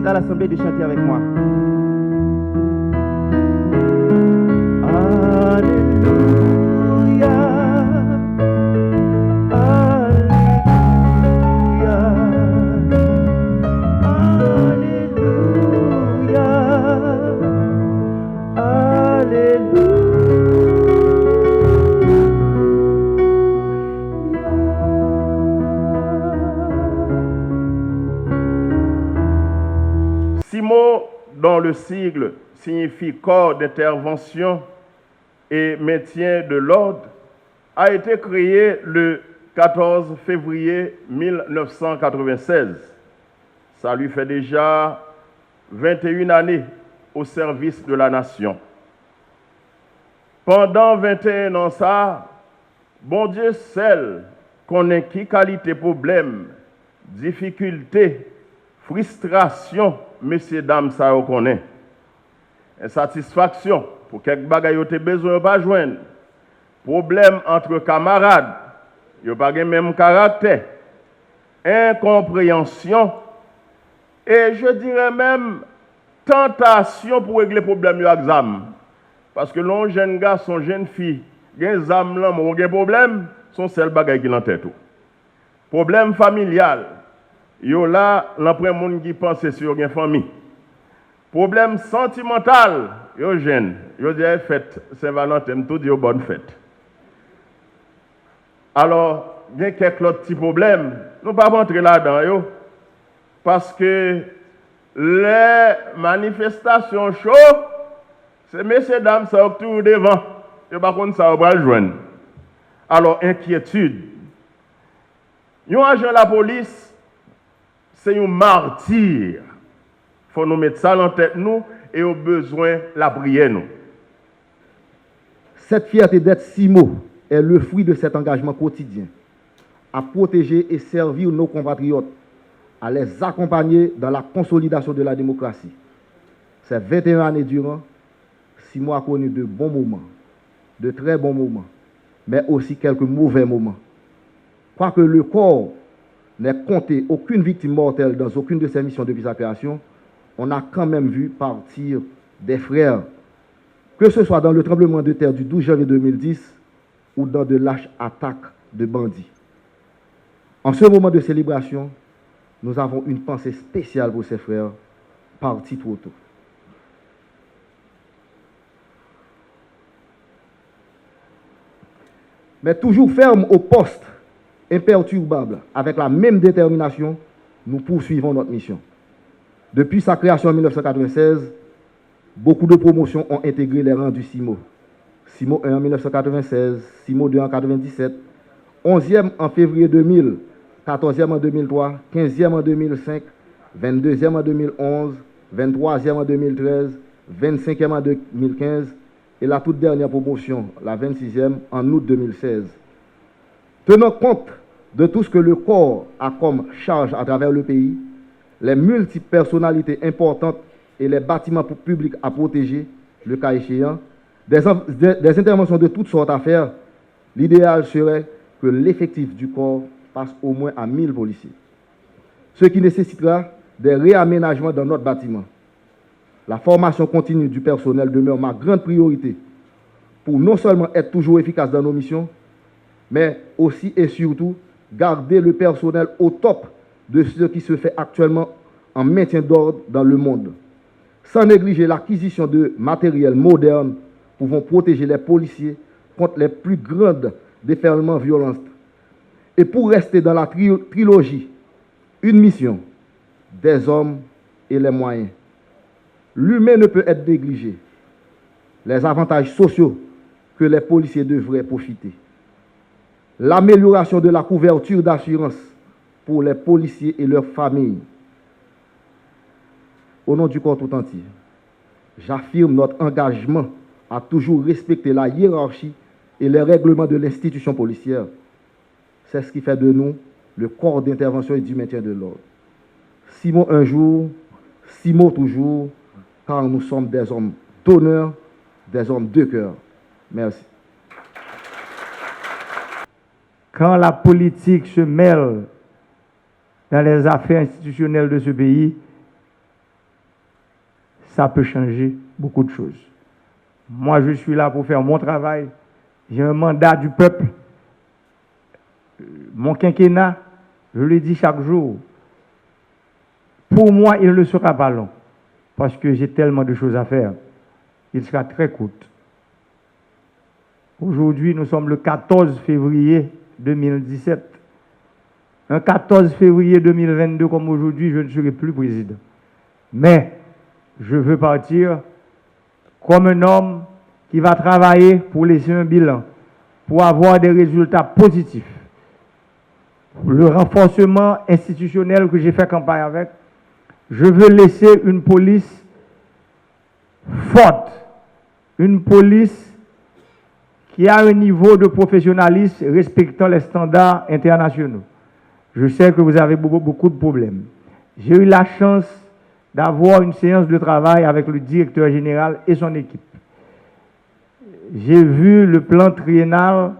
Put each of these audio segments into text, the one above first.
À l'assemblée de chanter avec moi. Alléluia, Alléluia, Alléluia, Alléluia. CIMO, dont le sigle signifie Corps d'intervention et maintien de l'ordre, a été créé le 14 février 1996. Ça lui fait déjà 21 années au service de la nation. Pendant 21 ans, ça, bon Dieu seul connaît qui qualité problème, difficulté, frustration, messieurs, dames, ça reconnaît. Insatisfaction, pour quelques bagages, vous avez besoin de pas joindre. Problème entre camarades, vous n'avez pas le même caractère. Incompréhension, et je dirais même tentation pour régler le problème avec ZAM. Parce que l'on jeune garçon, jeune fille, les âmes là, mon problème, sont celles bagages qui l'ont tête. Problème familial. Yo là, l'emprunt monde qui pense sur une famille. Problème sentimental, yo jeune, yo dis fête Saint-Valentin, tout dit bonne fête. Alors, il y a quelques autres petits problèmes, nous ne pouvons pas rentrer là-dedans, yo, parce que les manifestations chaudes, c'est messieurs dames ça autour devant, et par contre ça va le joindre. Alors, inquiétude. Un agent de la police, c'est un martyr. Il faut nous mettre ça en tête, nous, et au besoin, la prière, nous. Cette fierté d'être CIMO est le fruit de cet engagement quotidien à protéger et servir nos compatriotes, à les accompagner dans la consolidation de la démocratie. Ces 21 années durant, CIMO a connu de bons moments, de très bons moments, mais aussi quelques mauvais moments. Quoique le corps n'ait compté aucune victime mortelle dans aucune de ses missions depuis sa création, on a quand même vu partir des frères, que ce soit dans le tremblement de terre du 12 janvier 2010 ou dans de lâches attaques de bandits. En ce moment de célébration, nous avons une pensée spéciale pour ces frères partis trop tôt. Mais toujours ferme au poste, imperturbable, avec la même détermination, nous poursuivons notre mission. Depuis sa création en 1996, beaucoup de promotions ont intégré les rangs du CIMO. CIMO 1 en 1996, CIMO 2 en 1997, 11e en février 2000, 14e en 2003, 15e en 2005, 22e en 2011, 23e en 2013, 25e en 2015 et la toute dernière promotion, la 26e, en août 2016. Tenant compte de tout ce que le corps a comme charge à travers le pays, les multiples personnalités importantes et les bâtiments publics à protéger, le cas échéant, des interventions de toutes sortes à faire, l'idéal serait que l'effectif du corps passe au moins à 1000 policiers. Ce qui nécessitera des réaménagements dans notre bâtiment. La formation continue du personnel demeure ma grande priorité pour non seulement être toujours efficace dans nos missions, mais aussi et surtout garder le personnel au top de ce qui se fait actuellement en maintien d'ordre dans le monde, sans négliger l'acquisition de matériel moderne pouvant protéger les policiers contre les plus grands déferlements violents. Et pour rester dans la trilogie, une mission, des hommes et les moyens. L'humain ne peut être négligé. Les avantages sociaux que les policiers devraient profiter. L'amélioration de la couverture d'assurance pour les policiers et leurs familles. Au nom du corps tout entier, j'affirme notre engagement à toujours respecter la hiérarchie et les règlements de l'institution policière. C'est ce qui fait de nous le corps d'intervention et du maintien de l'ordre. 6 mots un jour, 6 mots toujours, car nous sommes des hommes d'honneur, des hommes de cœur. Merci. Quand la politique se mêle dans les affaires institutionnelles de ce pays, ça peut changer beaucoup de choses. Moi, je suis là pour faire mon travail. J'ai un mandat du peuple. Mon quinquennat, je le dis chaque jour, pour moi, il ne sera pas long, parce que j'ai tellement de choses à faire. Il sera très court. Aujourd'hui, nous sommes le 14 février 2017. Un 14 février 2022 comme aujourd'hui, je ne serai plus président. Mais je veux partir comme un homme qui va travailler pour laisser un bilan, pour avoir des résultats positifs. Le renforcement institutionnel que j'ai fait campagne avec, je veux laisser une police forte, une police qui a un niveau de professionnalisme respectant les standards internationaux. Je sais que vous avez beaucoup de problèmes. J'ai eu la chance d'avoir une séance de travail avec le directeur général et son équipe. J'ai vu le plan triennal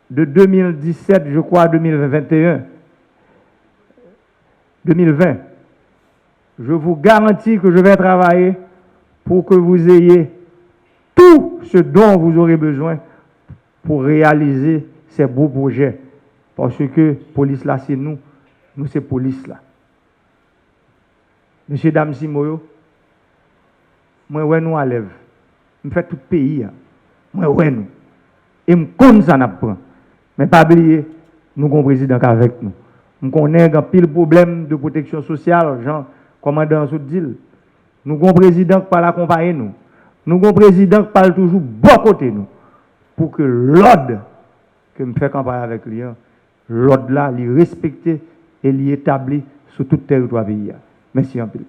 de 2017, je crois, à 2021. 2020. Je vous garantis que je vais travailler pour que vous ayez tout ce dont vous aurez besoin pour réaliser ces beaux projets. Parce que police là, c'est nous. Nous, c'est police là. Monsieur, dame, si moi, ouais, nous à lève. Je fais tout le pays. Moi, ouais, nous. Et je connais ça, mais pas oublier, nous avons un président avec nous. Nous connaissons un pile problème de protection sociale, Jean, commandant Soudil. Nous avons un président qui parle accompagner nous. Nous avons un président qui parle toujours bon côté nous. Pour que l'ordre que je fais campagne avec lui, l'ordre là, il respecté et il établi sur tout le territoire pays. Merci un peu.